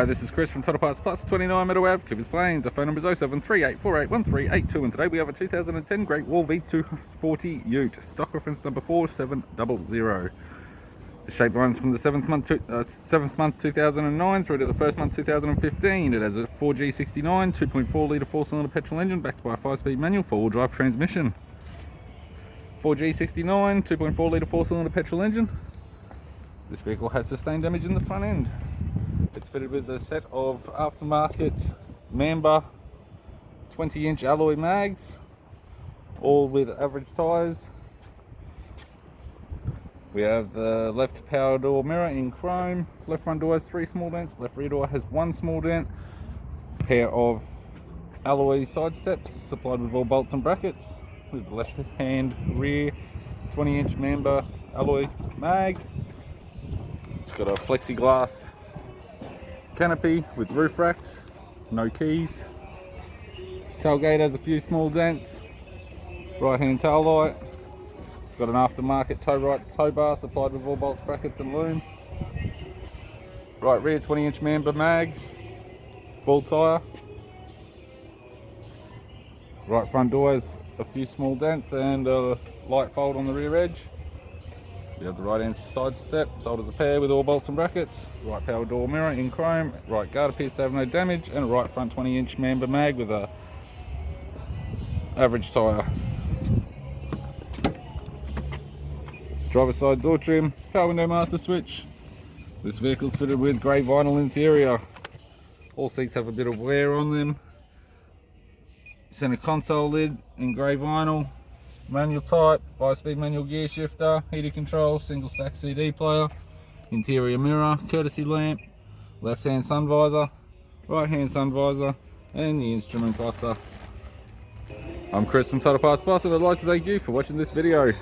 Hi, this is Chris from Total Parts Plus, 29 Meadow Ave, Coopers Plains. Our phone number is 0738481382, and today we have a 2010 Great Wall V240 Ute, stock reference number 4700. The shape runs from the 7th month 2009 through to the 1st month 2015. It has a 4G69 2.4 litre 4-cylinder petrol engine backed by a 5-speed manual 4-wheel drive transmission. 4G69 2.4 litre 4-cylinder petrol engine. This vehicle has sustained damage in the front end. It's fitted with a set of aftermarket Mamba 20-inch alloy mags, all with average tyres. We have the left power door mirror in chrome. Left front door has 3 small dents. Left rear door has 1 small dent. A pair of alloy side steps supplied with all bolts and brackets. With left hand rear 20-inch Mamba alloy mag. It's got a plexiglass canopy with roof racks, no keys. Tailgate has a few small dents. Right hand tail light. It's got an aftermarket tow bar supplied with all bolts, brackets and loom. Right rear 20-inch Mamba mag, ball tyre. Right front door has a few small dents and a light fold on the rear edge. We have the right hand side step, sold as a pair with all bolts and brackets. Right power door mirror in chrome. Right guard appears to have no damage, and a right front 20-inch Mamba mag with a average tyre. Driver's side door trim, power window master switch. This vehicle's fitted with grey vinyl interior. All seats have a bit of wear on them. Centre console lid in grey vinyl. Manual type, 5-speed manual gear shifter, heated control, single stack CD player, interior mirror, courtesy lamp, left hand sun visor, right hand sun visor, and the instrument cluster. I'm Chris from Total Parts Plus, and I'd like to thank you for watching this video.